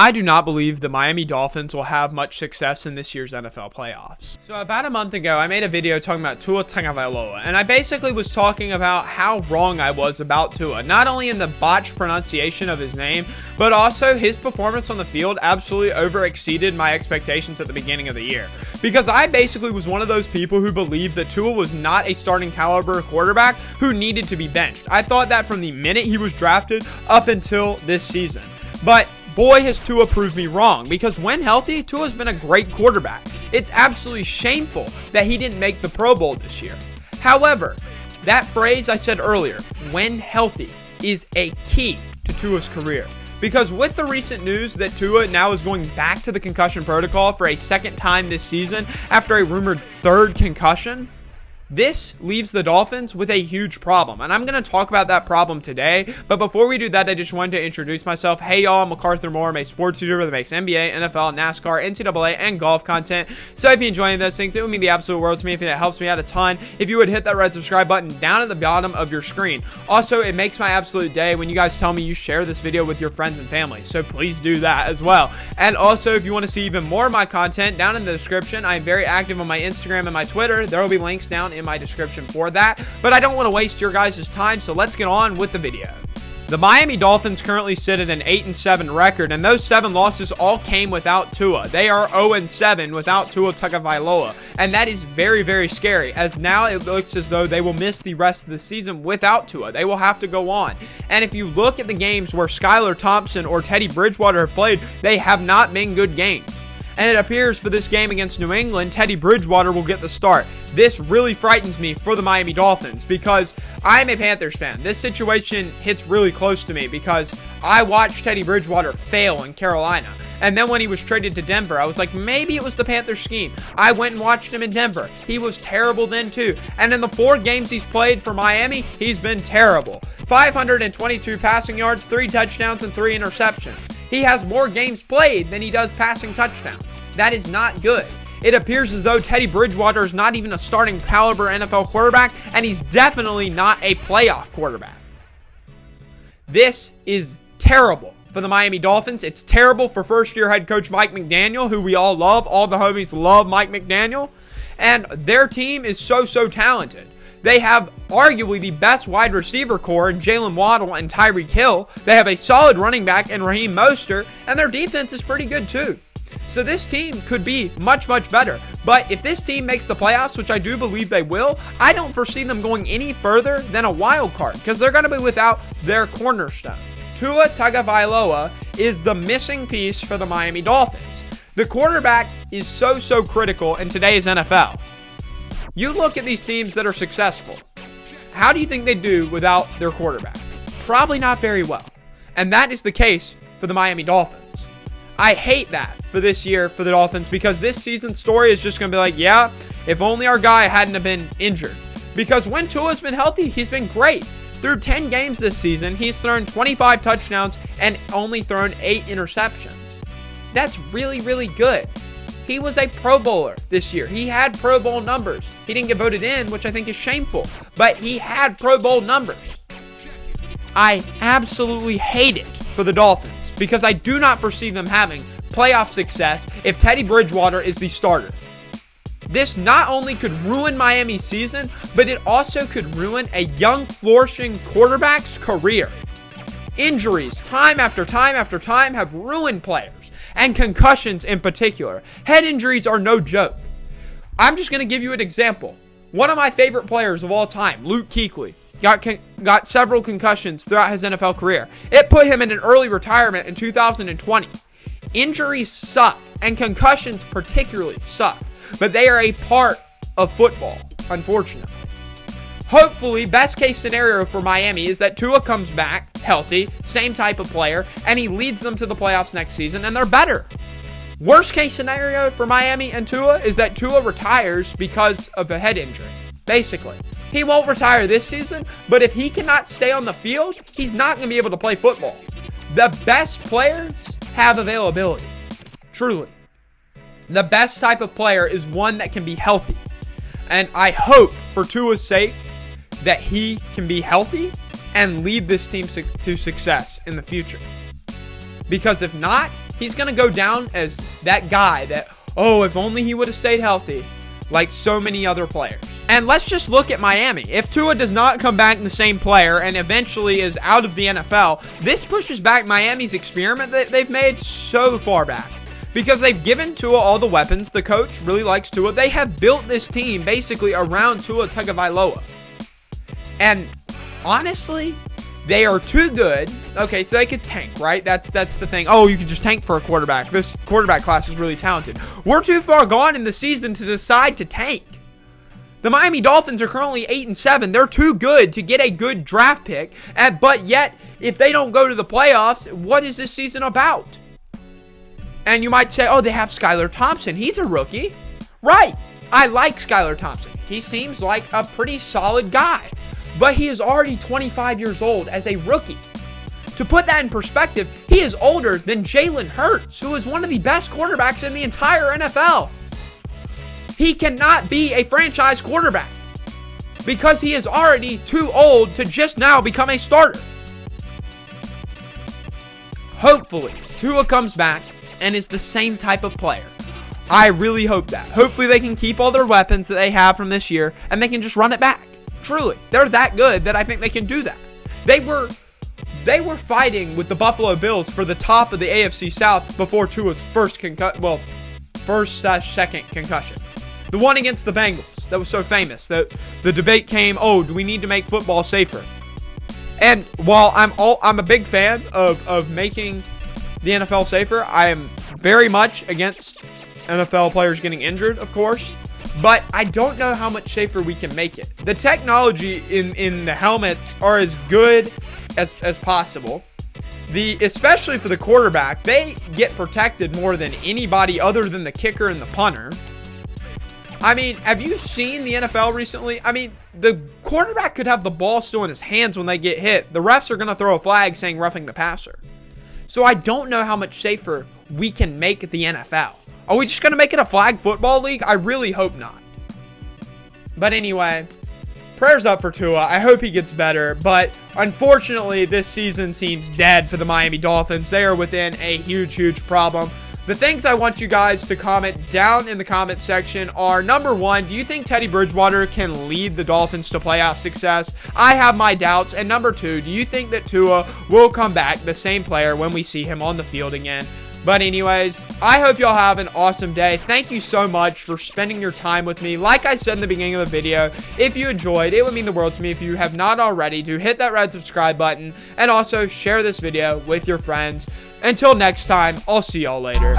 I do not believe the Miami Dolphins will have much success in this year's NFL playoffs. So about a month ago, I made a video talking about Tua Tagovailoa, and I basically was talking about how wrong I was about Tua, not only in the botched pronunciation of his name, but also his performance on the field absolutely overexceeded my expectations at the beginning of the year. Because I basically was one of those people who believed that Tua was not a starting caliber quarterback who needed to be benched. I thought that from the minute he was drafted up until this season. But boy, has Tua proved me wrong, because when healthy, Tua's been a great quarterback. It's absolutely shameful that he didn't make the Pro Bowl this year. However, that phrase I said earlier, when healthy, is a key to Tua's career. Because with the recent news that Tua now is going back to the concussion protocol for a second time this season after a rumored third concussion, this leaves the Dolphins with a huge problem, and I'm going to talk about that problem today. But before we do that, I just wanted to introduce myself. Hey y'all, I'm MacArthur Moore. I'm a sports YouTuber that makes NBA, NFL, NASCAR, NCAA, and golf content. So if you're enjoying those things, it would mean the absolute world to me if it helps me out a ton if you would hit that red subscribe button down at the bottom of your screen. Also, it makes my absolute day when you guys tell me you share this video with your friends and family, so please do that as well. And also, if you want to see even more of my content, down in the description, I'm very active on my Instagram and my Twitter. There will be links down in my description for that, but I don't want to waste your guys' time, so let's get on with the video. The Miami Dolphins currently sit at an 8-7 record, and those 7 losses all came without Tua. They are 0-7 without Tua Tagovailoa, and that is very, very scary, as now it looks as though they will miss the rest of the season without Tua. They will have to go on. And if you look at the games where Skylar Thompson or Teddy Bridgewater have played, they have not been good games. And it appears for this game against New England, Teddy Bridgewater will get the start. This really frightens me for the Miami Dolphins because I'm a Panthers fan. This situation hits really close to me because I watched Teddy Bridgewater fail in Carolina. And then when he was traded to Denver, I was like, maybe it was the Panthers scheme. I went and watched him in Denver. He was terrible then too. And in the 4 games he's played for Miami, he's been terrible. 522 passing yards, 3 touchdowns, and 3 interceptions. He has more games played than he does passing touchdowns. That is not good. It appears as though Teddy Bridgewater is not even a starting caliber NFL quarterback, and he's definitely not a playoff quarterback. This is terrible for the Miami Dolphins. It's terrible for first-year head coach Mike McDaniel, who we all love. All the homies love Mike McDaniel, and their team is so talented. They have arguably the best wide receiver core in Jalen Waddle and Tyreek Hill. They have a solid running back in Raheem Mostert, and their defense is pretty good too. So this team could be much better. But if this team makes the playoffs, which I do believe they will, I don't foresee them going any further than a wild card because they're going to be without their cornerstone. Tua Tagovailoa is the missing piece for the Miami Dolphins. The quarterback is so critical in today's NFL. You look at these teams that are successful. How do you think they do without their quarterback? Probably not very well. And that is the case for the Miami Dolphins. I hate that for this year for the Dolphins because this season's story is just going to be like, yeah, if only our guy hadn't have been injured. Because when Tua's been healthy, he's been great. Through 10 games this season, he's thrown 25 touchdowns and only thrown 8 interceptions. That's really good. He was a Pro Bowler this year. He had Pro Bowl numbers. He didn't get voted in, which I think is shameful, but he had Pro Bowl numbers. I absolutely hate it for the Dolphins because I do not foresee them having playoff success if Teddy Bridgewater is the starter. This not only could ruin Miami's season, but it also could ruin a young, flourishing quarterback's career. Injuries, time after time have ruined players. And concussions in particular. Head injuries are no joke. I'm just going to give you an example. One of my favorite players of all time, Luke Kuechly, got several concussions throughout his NFL career. It put him in an early retirement in 2020. Injuries suck, and concussions particularly suck. But they are a part of football, unfortunately. Hopefully, best case scenario for Miami is that Tua comes back healthy, same type of player, and he leads them to the playoffs next season, and they're better. Worst case scenario for Miami and Tua is that Tua retires because of a head injury, basically. He won't retire this season, but if he cannot stay on the field, he's not going to be able to play football. The best players have availability, truly. The best type of player is one that can be healthy. And I hope, for Tua's sake, that he can be healthy and lead this team to success in the future. Because if not, he's going to go down as that guy that, oh, if only he would have stayed healthy, like so many other players. And let's just look at Miami. If Tua does not come back the same player and eventually is out of the NFL, this pushes back Miami's experiment that they've made so far back. Because they've given Tua all the weapons. The coach really likes Tua. They have built this team basically around Tua Tagovailoa. And honestly, they are too good. Okay, so they could tank, right? That's the thing. Oh, you can just tank for a quarterback. This quarterback class is really talented. We're too far gone in the season to decide to tank. The Miami Dolphins are currently 8-7. They're too good to get a good draft pick. But yet, if they don't go to the playoffs, what is this season about? And you might say, oh, they have Skylar Thompson. He's a rookie. Right. I like Skylar Thompson. He seems like a pretty solid guy. But he is already 25 years old as a rookie. To put that in perspective, he is older than Jalen Hurts, who is one of the best quarterbacks in the entire NFL. He cannot be a franchise quarterback because he is already too old to just now become a starter. Hopefully, Tua comes back and is the same type of player. I really hope that. Hopefully, they can keep all their weapons that they have from this year and they can just run it back. Truly, they're that good that I think they can do that. They were fighting with the Buffalo Bills for the top of the AFC South before Tua's second concussion. The one against the Bengals that was so famous. The debate came, oh, do we need to make football safer? And while I'm a big fan of making the NFL safer, I am very much against NFL players getting injured, of course. But I don't know how much safer we can make it. The technology in the helmets are as good as possible. Especially for the quarterback, they get protected more than anybody other than the kicker and the punter. I mean, have you seen the NFL recently? I mean, the quarterback could have the ball still in his hands when they get hit. The refs are going to throw a flag saying roughing the passer. So I don't know how much safer we can make the NFL. Are we just going to make it a flag football league? I really hope not. But anyway, prayers up for Tua. I hope he gets better. But unfortunately, this season seems dead for the Miami Dolphins. They are within a huge, huge problem. The things I want you guys to comment down in the comment section are, number one, do you think Teddy Bridgewater can lead the Dolphins to playoff success? I have my doubts. And number two, do you think that Tua will come back the same player when we see him on the field again? But anyways, I hope y'all have an awesome day. Thank you so much for spending your time with me. Like I said in the beginning of the video, if you enjoyed, it would mean the world to me if you have not already to hit that red subscribe button and also share this video with your friends. Until next time, I'll see y'all later.